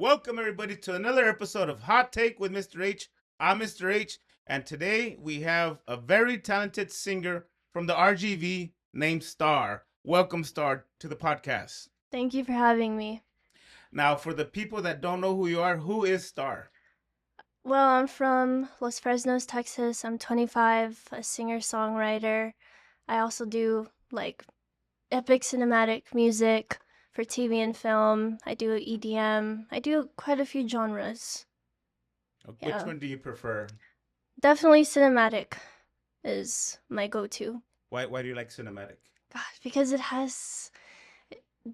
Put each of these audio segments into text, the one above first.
Welcome, everybody, to another episode of Hot Take with Mr. H. I'm Mr. H, and today we have a very talented singer from the RGV named Star. Welcome, Star, to the podcast. Thank you for having me. Now, for the people that don't know who you are, who is Star? Well, I'm from Los Fresnos, Texas. I'm 25, a singer-songwriter. I also do like epic cinematic music for TV and film. I do EDM. I do quite a few genres. Which Yeah. one do you prefer? Definitely cinematic is my go-to. Why do you like cinematic? God, because it has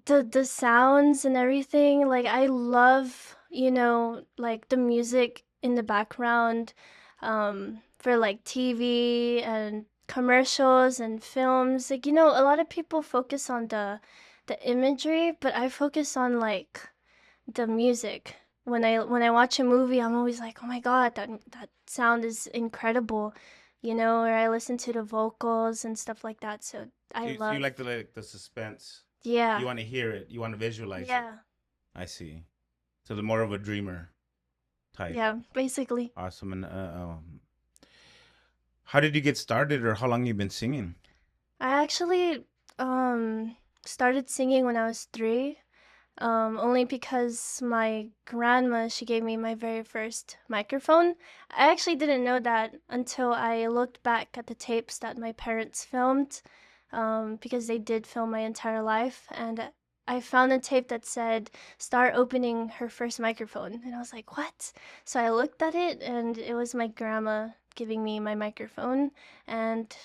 the sounds and everything. Like I love, like the music in the background for like TV and commercials and films. Like, a lot of people focus on the imagery, but I focus on like the music. When I watch a movie, I'm always like, "Oh my God, that sound is incredible." Or I listen to the vocals and stuff like that. So So I you love, like the suspense. yeah. You want to hear it. You want to visualize it. Yeah. I see. So the more of a dreamer type. Yeah, basically. Awesome. And how did you get started, or how long you been singing? I actually started singing when I was 3. Only because my grandma, she gave me my very first microphone. I actually didn't know that until I looked back at the tapes that my parents filmed, because they did film my entire life, and I found a tape that said start opening her first microphone, and I was like, what? So I looked at it, and it was my grandma giving me my microphone, and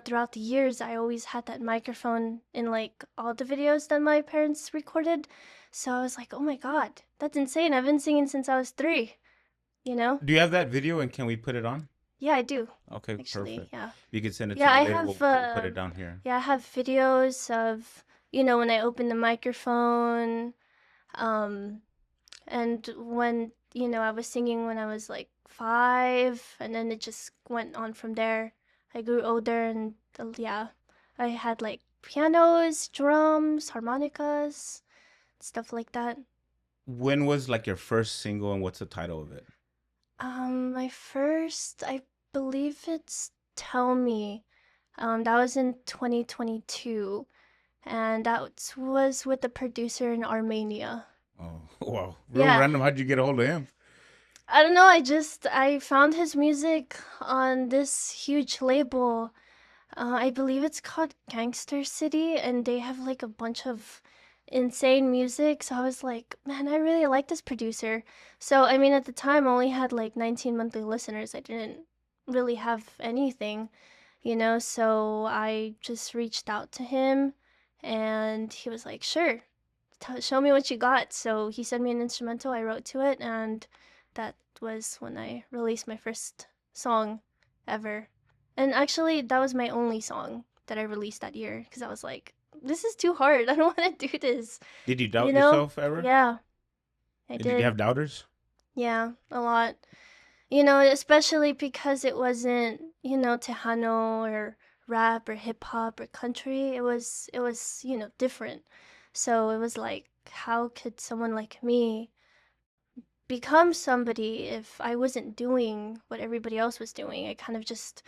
throughout the years, I always had that microphone in like all the videos that my parents recorded. So I was like, oh my God, that's insane. I've been singing since I was 3, you know? Do you have that video, and can we put it on? Yeah, I do, Okay, actually. perfect. Yeah. You can send it to Yeah, me I later. have, We'll put it down here. yeah, I have videos of, when I open the microphone, um, and when, I was singing when I was like 5, and then it just went on from there. I grew older, and yeah, I had like pianos, drums, harmonicas, stuff like that. When was like your first single, and what's the title of it? My first, I believe it's Tell Me. That was in 2022, and that was with the producer in Armenia. Oh, wow. Real Yeah, random. How'd you get a hold of him? I don't know. I found his music on this huge label. I believe it's called Gangster City, and they have like a bunch of insane music. So I was like, man, I really like this producer. So I mean, at the time, I only had like 19 monthly listeners. I didn't really have anything, So I just reached out to him, and he was like, sure, show me what you got. So he sent me an instrumental. I wrote to it, and that was when I released my first song ever. And actually, that was my only song that I released that year because I was like, this is too hard. I don't want to do this. Did you You doubt know? yourself ever? Yeah, I Did you did. have doubters? Yeah, a lot. Especially because it wasn't, Tejano or rap or hip hop or country. It was, different. So it was like, how could someone like me become somebody if I wasn't doing what everybody else was doing? I kind of just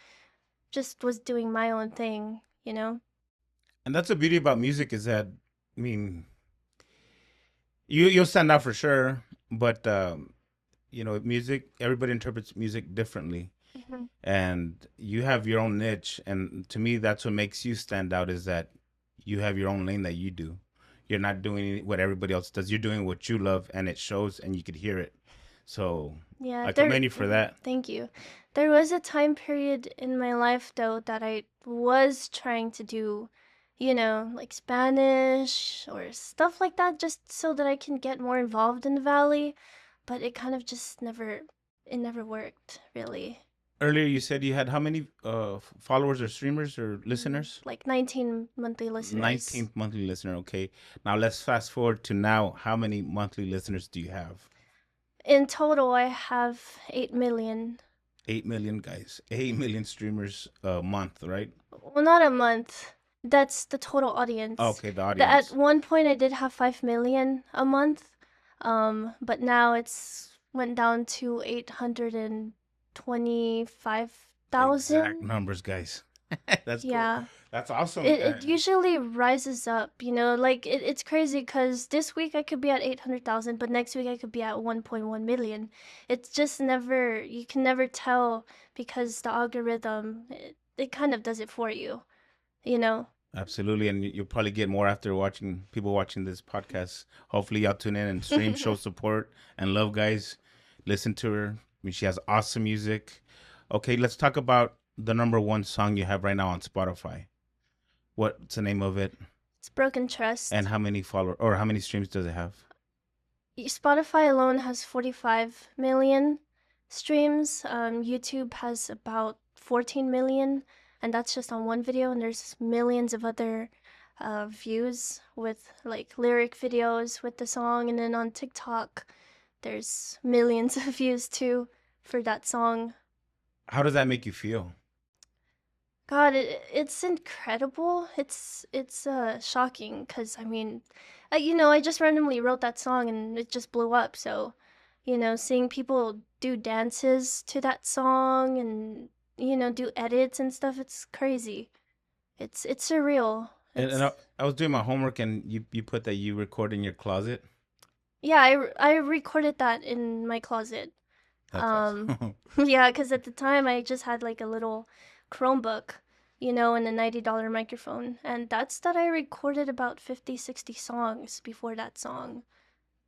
was doing my own thing. And that's the beauty about music is that, I mean, you'll stand out for sure, but music, everybody interprets music differently, Hmm. and you have your own niche. And to me, that's what makes you stand out is that you have your own lane that you do. You're not doing what everybody else does. You're doing what you love, and it shows, and you could hear it. So Yeah, I commend you for that. thank you. There was a time period in my life though that I was trying to do, like Spanish or stuff like that just so that I can get more involved in the valley, but it kind of just never worked really. Earlier, you said you had how many followers or streamers or Mm, listeners? like 19 monthly listeners. 19th monthly listener. Okay. Now let's fast forward to now. How many monthly listeners do you have? In total, I have 8 million. 8 million guys. 8 million streamers a month, right? Well, not a month. That's the total audience. Okay, the At audience. one point, I did have 5 million a month. But now it's went down to 825,000. Exact numbers, guys. That's cool. Yeah. That's awesome. It usually rises up, like it's crazy because this week I could be at 800,000, but next week I could be at 1.1 million. It's just never, you can never tell because the algorithm, it kind of does it for you, you know? Absolutely, and you'll probably get more after watching people watching this podcast. Hopefully, y'all tune in and stream, show support, and love, guys. Listen to her. I mean, she has awesome music. Okay, let's talk about the number one song you have right now on Spotify. What's the name of it, It's Broken and Trust. how many follow or how many streams does it have? Spotify alone has 45 million streams. YouTube has about 14 million, and that's just on one video. And there's millions of other views with like lyric videos with the song. And then on TikTok, there's millions of views too for that song. How does that make you feel? God, it's incredible. It's shocking because I mean, I just randomly wrote that song and it just blew up. So, seeing people do dances to that song and do edits and stuff, it's crazy. It's surreal. And It's I was doing my homework, and you put that you record in your closet. Yeah, I recorded that in my closet. That's awesome. Yeah, because at the time I just had like a little Chromebook, and a $90 microphone. And that's that I recorded about 50, 60 songs before that song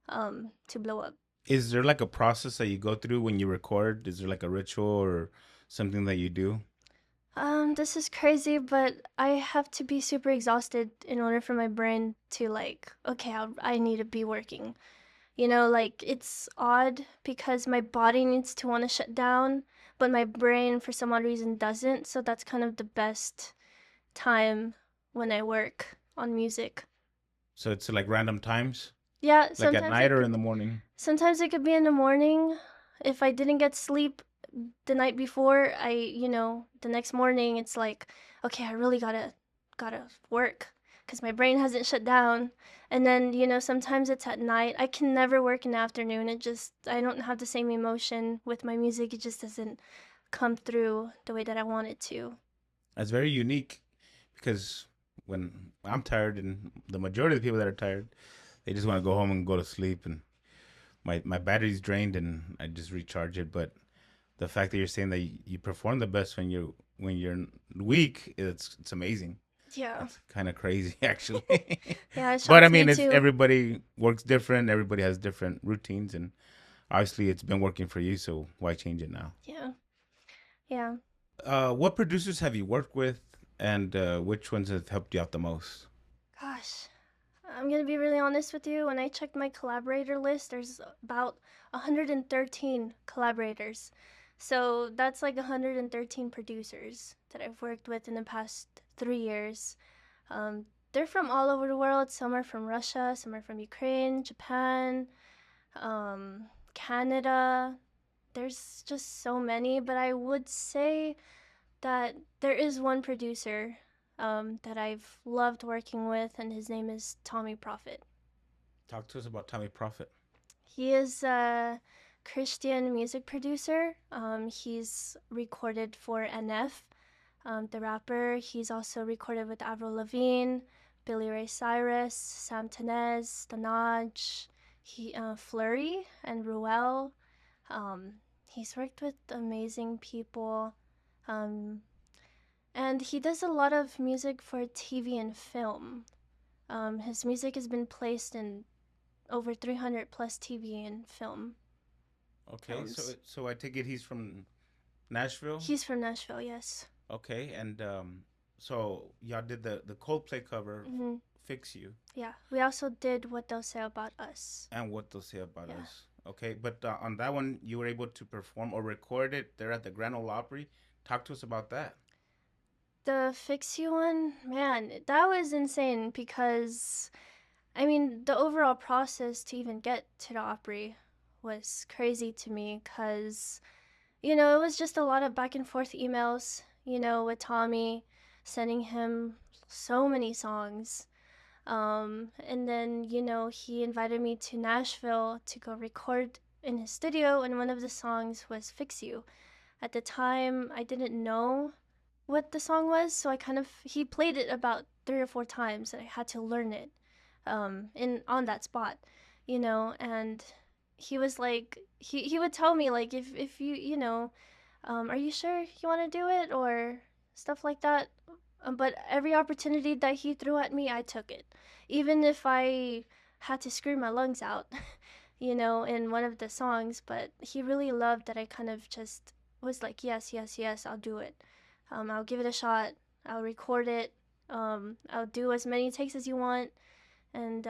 to blow up. Is there like a process that you go through when you record? Is there like a ritual or something that you do? This is crazy, but I have to be super exhausted in order for my brain to like, okay, I need to be working. Like it's odd because my body needs to want to shut down, but my brain for some odd reason doesn't. So that's kind of the best time when I work on music. So it's like random times, Yeah, like at night or in the morning. sometimes it could be in the morning. If I didn't get sleep the night before, the next morning it's like, okay, I really gotta work because my brain hasn't shut down. And then, sometimes it's at night. I can never work in the afternoon. I don't have the same emotion with my music. It just doesn't come through the way that I want it to. That's very unique because when I'm tired, and the majority of the people that are tired, they just want to go home and go to sleep, and my battery's drained and I just recharge it. But the fact that you're saying that you perform the best when you're weak, it's amazing. Yeah. That's kind of crazy, actually. Yeah, it But I shocks me mean, it's too. everybody works different. Everybody has different routines, and obviously, it's been working for you. So why change it now? Yeah. Yeah. What producers have you worked with, and which ones have helped you out the most? Gosh, I'm gonna be really honest with you. When I checked my collaborator list, there's about 113 collaborators. So that's like 113 producers that I've worked with in the past 3 years. They're from all over the world. Some are from Russia, some are from Ukraine, Japan, Canada. There's just so many, but I would say that there is one producer that I've loved working with, and his name is Tommy Prophet. Talk to us about Tommy Prophet. He is a Christian music producer. He's recorded for NF, the rapper. He's also recorded with Avril Lavigne, Billy Ray Cyrus, Sam Tenez, Danaj, Flurry, and Ruel. He's worked with amazing people. Um, And he does a lot of music for TV and film. His music has been placed in over 300 plus TV and film Okay, so films. so I take it he's from Nashville. He's from Nashville, yes. Okay, and so y'all did the Coldplay cover, Hmm. "Fix You," Yeah, we also did What They'll Say About Us. and "What They'll Say About Yeah. Us." Okay, but on that one, you were able to perform or record it there at the Grand Ole Opry. Talk to us about that. The Fix You one, man, that was insane because, I mean, the overall process to even get to the Opry was crazy to me because it was just a lot of back and forth emails, with Tommy, sending him so many songs. And then, he invited me to Nashville to go record in his studio, and one of the songs was Fix You. At the time, I didn't know what the song was, so he played it about 3 or 4 times, and I had to learn it on that spot, and he was like, he would tell me, like, if are you sure you want to do it, or stuff like that. But every opportunity that he threw at me, I took it, even if I had to scream my lungs out, in one of the songs. But he really loved that I kind of just was like, yes, yes, yes, I'll do it. I'll give it a shot. I'll record it. I'll do as many takes as you want. And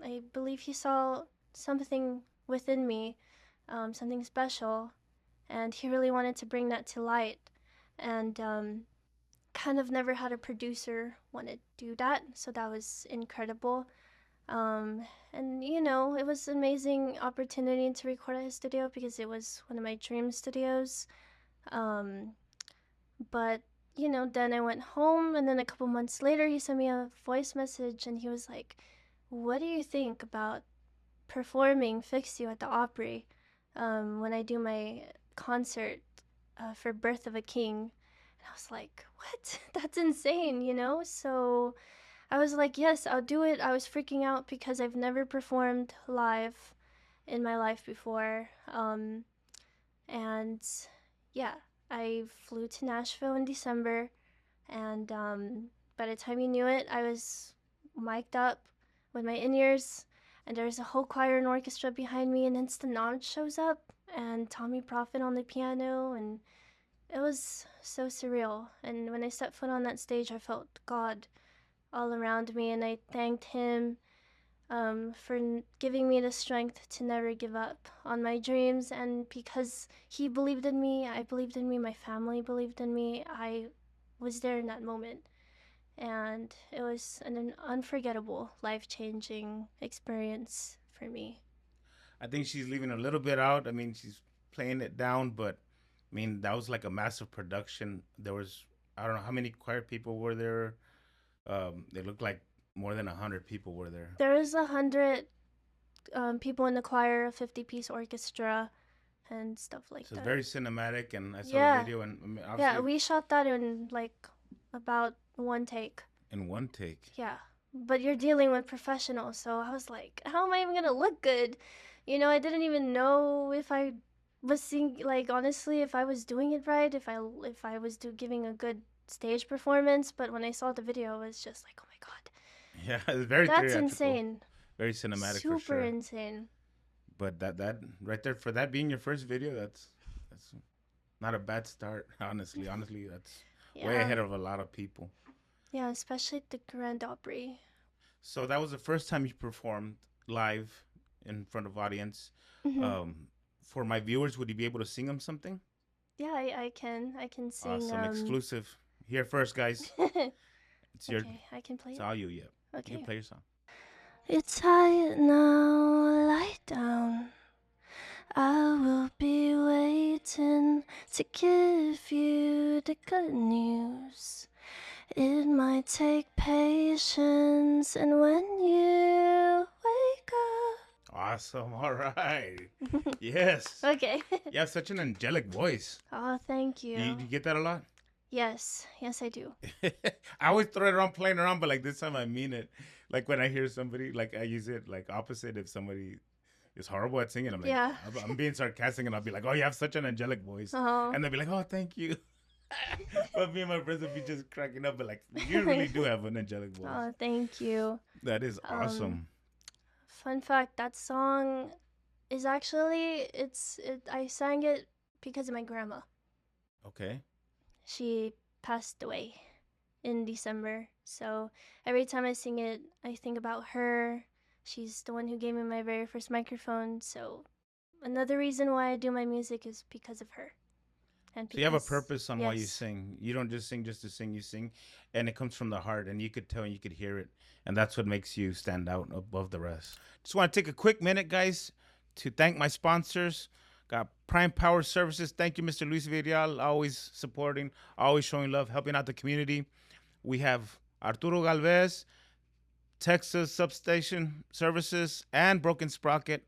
I believe he saw something within me, something special, and he really wanted to bring that to light. And kind of never had a producer want to do that, so that was incredible. And it was an amazing opportunity to record at his studio because it was one of my dream studios. Um, but then I went home, and then a couple months later, he sent me a voice message, and he was like, "What do you think about performing Fix You at the Opry when I do my concert for Birth of a King?" And I was like, "What? That's insane." So I was like, "Yes, I'll do it." I was freaking out because I've never performed live in my life before. And yeah, I flew to Nashville in December, and by the time you knew it, I was mic'd up with my in-ears, and there's a whole choir and orchestra behind me, and then Stanaj shows up, and Tommy Prophet on the piano, and it was so surreal. And when I stepped foot on that stage, I felt God all around me, and I thanked him for giving me the strength to never give up on my dreams. And because he believed in me, I believed in me, my family believed in me, I was there in that moment. And it was an unforgettable, life changing experience for me. I think she's leaving a little bit out. I mean, she's playing it down, but I mean, that was like a massive production. There was, I don't know how many choir people were there. It looked like more than 100 people were there. There was 100 people in the choir, a 50-piece orchestra, and stuff like So it's that. very cinematic, and I saw the Yeah. video, and I mean, Yeah, we shot that in like about one take. in one take. Yeah. But you're dealing with professionals, so I was like, how am I even gonna look good? I didn't even know if I was singing, like, honestly, if I was doing it right, if I was giving a good stage performance. But when I saw the video, it was just like, oh my god, Yeah, it's very that's theatrical, insane, very cinematic for super sure. insane. But that right there, for that being your first video, that's not a bad start. Honestly, that's way Yeah, ahead of a lot of people. yeah, especially the Grand Opry. So that was the first time you performed live in front of audience. Hmm. For my viewers, would you be able to sing them something? Yeah, I can sing. Awesome, exclusive. Here first, guys. It's your, Okay, I can play it's it. all you. Yeah, you Okay. can play your song. It's tired now, lie down. I will be waiting to give you the good news. It might take patience, and when you wake Awesome. All right. up. Yes. Okay. You have such an angelic voice. Oh, thank Do you. you get that a lot? Yes, yes, I do. I always throw it around playing around, but like this time I mean it. Like when I hear somebody, like I use it like opposite. If somebody is horrible at singing, I'm like, Yeah. I'm being sarcastic, and I'll be like, oh, you have such an angelic voice. Oh. And they'll be like, oh, thank you. But me and my friends will be just cracking up, but like, you really do have an angelic voice. Oh, thank you. That is awesome. Fun fact: that song is actually I sang it because of my grandma. Okay. She passed away in December. So every time I sing it, I think about her. She's the one who gave me my very first microphone. So another reason why I do my music is because of her. And So you have a because, purpose on why you yes. sing. You don't just sing just to sing. You sing, and it comes from the heart, and you could tell and you could hear it, and that's what makes you stand out above the rest. Just want to take a quick minute, guys, to thank my sponsors. Got Prime Power Services. Thank you, Mr. Luis Villarreal, always supporting, always showing love, helping out the community. We have Arturo Galvez. Texas substation services and Broken Sprocket.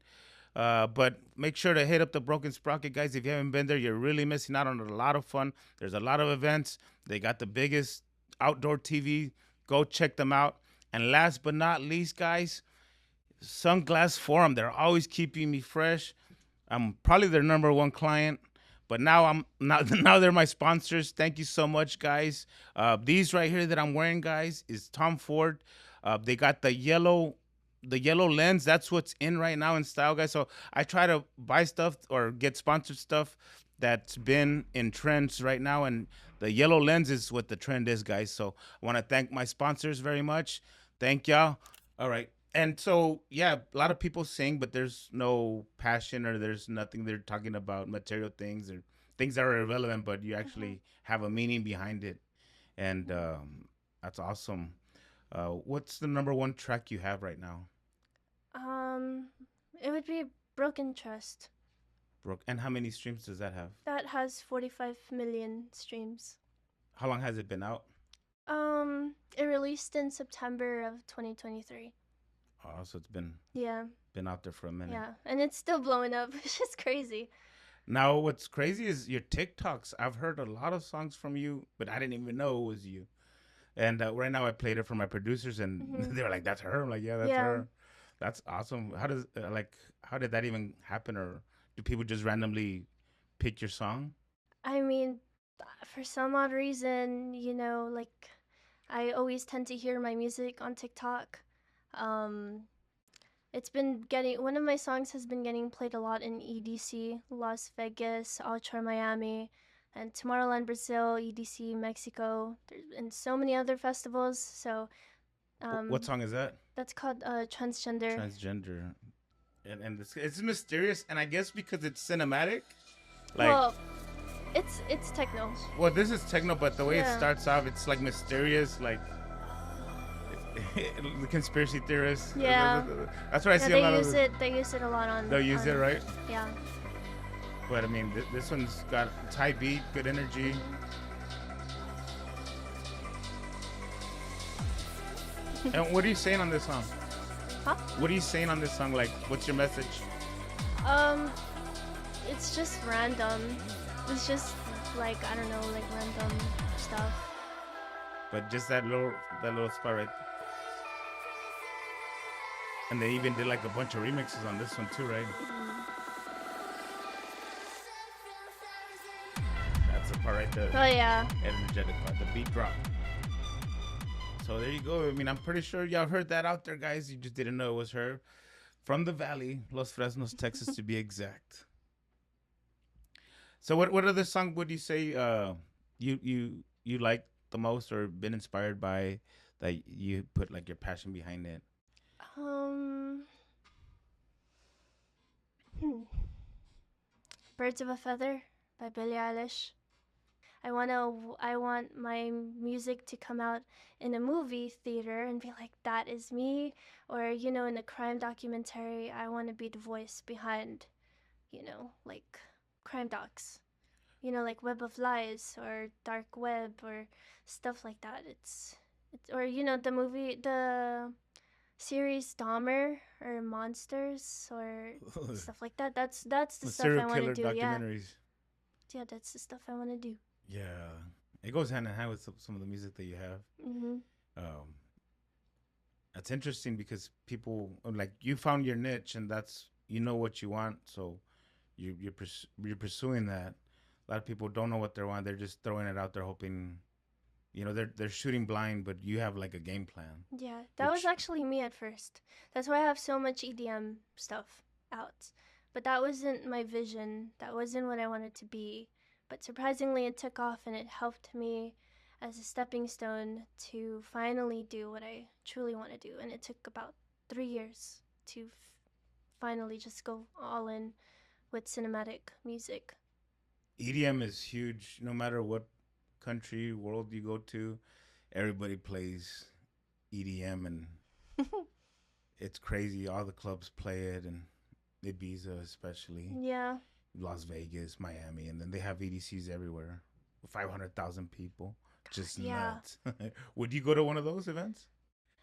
But make sure to hit up the Broken Sprocket, guys. If you haven't been there, you're really missing out on a lot of fun. There's a lot of events. They got the biggest outdoor TV. Go check them out. And last but not least, guys, Sunglass Forum. They're always keeping me fresh. I'm probably their number one client, but now I'm not. Now they're my sponsors. Thank you so much, guys. These right here that I'm wearing, guys, is Tom Ford. They got the yellow lens. That's what's in right now in style, guys. So I try to buy stuff or get sponsored stuff that's been in trends right now, and the yellow lens is what the trend is, guys. So I want to thank my sponsors very much. Thank y'all. All right. And so, yeah, a lot of people sing, but there's no passion or there's nothing. They're talking about material things or things that are irrelevant, but you Mhm. actually have a meaning behind it. And that's awesome. What's the number one track you have right now, Um, it would be Broken Trust. Brooke? And how many streams does that have? That has 45 million streams. How long has it been out? It released in September of 2023. Oh, so it's been Yeah, been out there for a minute. yeah, and it's still blowing up. It's just crazy. Now, what's crazy is your TikToks. I've heard a lot of songs from you, but I didn't even know it was you. And right now, I played it for my producers, and Hmm. they were like, "That's her." I'm like, "Yeah, that's Yeah, her." That's awesome. How did that even happen, or do people just randomly pick your song? I mean, for some odd reason, like I always tend to hear my music on TikTok. Um, it's been getting one of my songs has been getting played a lot in EDC, Las Vegas, Ultra Miami, and Tomorrowland Brazil, EDC Mexico, and so many other festivals. So What um, song is that? that's called Transgender. Transgender, and it's mysterious, and I guess because it's cinematic, like. Well, it's techno. Well, this is techno, but the way it Yeah, starts off, it's like mysterious, like the conspiracy theorists. yeah, That's what I yeah. see a lot of. They use it a lot They'll use it, on right? yeah. But I mean, this one's got tight beat, good energy. And what are you saying on this song? Huh? What are you saying on this song? Like, what's your message? Um, it's just random. It's just like I don't know, like random stuff. But just that little spot right. And they even did like a bunch of remixes on this one too, right? Mm. That's the part right there. Oh yeah. Energetic part, the beat drop. So there you go. I mean, I'm pretty sure y'all heard that out there, guys. You just didn't know it was her from the Valley, Los Fresnos, Texas, to be exact. So, what other song would you say you like the most or been inspired by that you put like your passion behind it? Um, hmm. Birds of a Feather by Billie Eilish. I want my music to come out in a movie theater and be like that is me, or in a crime documentary I want to be the voice behind, like crime docs. Like Web of Lies or Dark Web or stuff like that. It's or the series Dahmer or Monsters or stuff like that. That's the The stuff serial I want to killer do. Yeah, documentaries. yeah, that's the stuff I want to do. Yeah, it goes hand in hand with some of the music that you have. Mhm. Um, that's interesting because people like you found your niche and that's you know what you want, so you're pursuing that. A lot of people don't know what they want; they're just throwing it out there, hoping they're shooting blind. But you have like a game plan, Yeah, that was which actually me at first. That's why I have so much EDM stuff out. But that wasn't my vision. That wasn't what I wanted to be. But surprisingly, it took off and it helped me as a stepping stone to finally do what I truly want to do. And it took about 3 years to finally just go all in with cinematic music. EDM is huge. No matter what country, world you go to, everybody plays EDM, and it's crazy. All the clubs play it, and Ibiza especially, Yeah. Las Vegas, Miami, and then they have EDCs everywhere. 500,000 people, God, just yeah. nuts. Would you go to one of those events?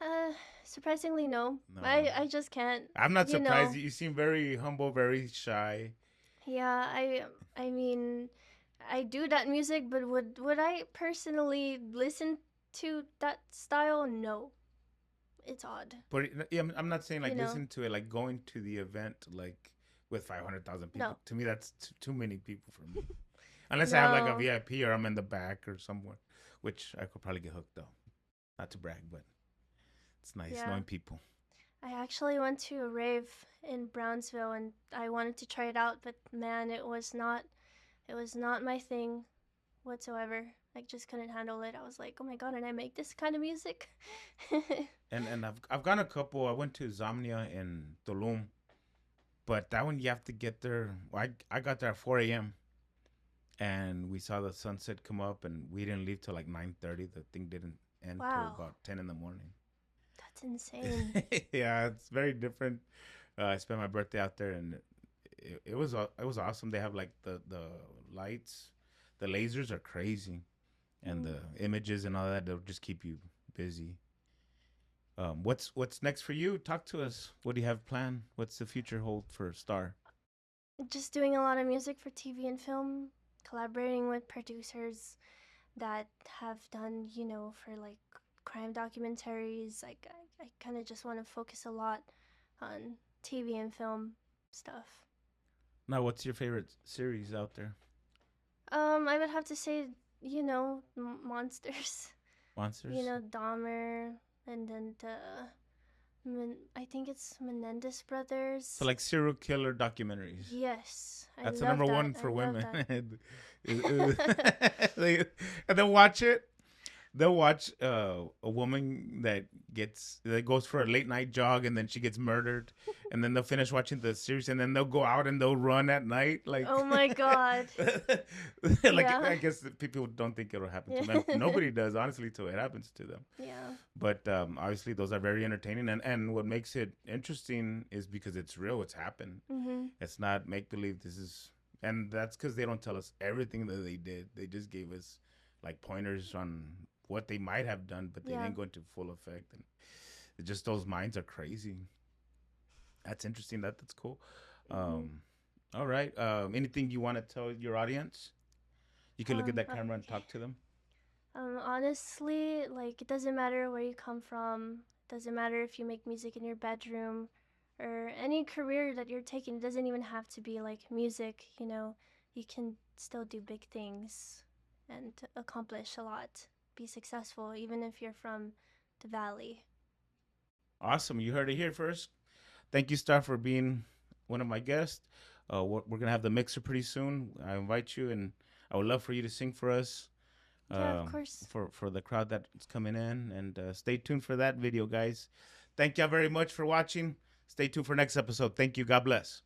Uh, surprisingly, no. No, I just can't. I'm not You surprised. know. You seem very humble, very shy. Yeah, I mean, I do that music, but would I personally listen to that style? No. It's odd. But yeah, I'm not saying You like know. listen to it, like going to the event like with 500,000 people. No. To me, that's too many people for me. Unless I have like a No. VIP or I'm in the back or somewhere, which I could probably get hooked though. Not to brag, but it's nice Yeah. knowing people. I actually went to a rave in Brownsville and I wanted to try it out, but man, it was not my thing whatsoever. I just couldn't handle it. I was like, "Oh my god, and I make this kind of music?" And I've gone a couple. I went to Zomnia in Tulum, but that one you have to get there. I got there at 4 a.m. and we saw the sunset come up, and we didn't leave till like 9:30. The thing didn't end till Wow. about 10 in the morning. That's insane. Yeah, it's very different. I spent my birthday out there, and it was awesome. They have like the lights, the lasers are crazy, and Mm. the images and all that. They'll just keep you busy. What's next for you? Talk to us. What do you have planned? What's the future hold for Star? Just doing a lot of music for TV and film, collaborating with producers that have done, for like crime documentaries. Like I kind of just want to focus a lot on TV and film stuff. Now, what's your favorite series out there? I would have to say, monsters. Monsters. Dahmer, and then I think it's Menendez So brothers. like serial killer documentaries. Yes, I That's the love number that. one I for love women. that. And then watch it. They'll watch a woman that goes for a late night jog and then she gets murdered, and then they'll finish watching the series and then they'll go out and they'll run at night like Oh my god. like Yeah. I guess people don't think it'll happen to them. Yeah. Nobody does honestly till it happens to them. Yeah. But obviously those are very entertaining, and what makes it interesting is because it's real. It's happened. Mhm. It's not make believe. This is, and that's because they don't tell us everything that they did. They just gave us like pointers on what they might have done, but they Yeah. didn't go into full effect. And it just those minds are crazy. That's interesting. That's cool. Mhm. Um, all right. Anything you want to tell your audience? You can look at that camera and Okay. talk to them. Honestly, like, it doesn't matter where you come from. It doesn't matter if you make music in your bedroom or any career that you're taking. It doesn't even have to be like music. You can still do big things and accomplish a lot. Be successful, even if you're from the valley. Awesome. You heard it here first. Thank you, Star, for being one of my guests. We're gonna have the mixer pretty soon. I invite you, and I would love for you to sing for us, Yeah, of course. for the crowd that's coming in. And stay tuned for that video, guys. Thank y'all very much for watching. Stay tuned for next episode. Thank you. God bless.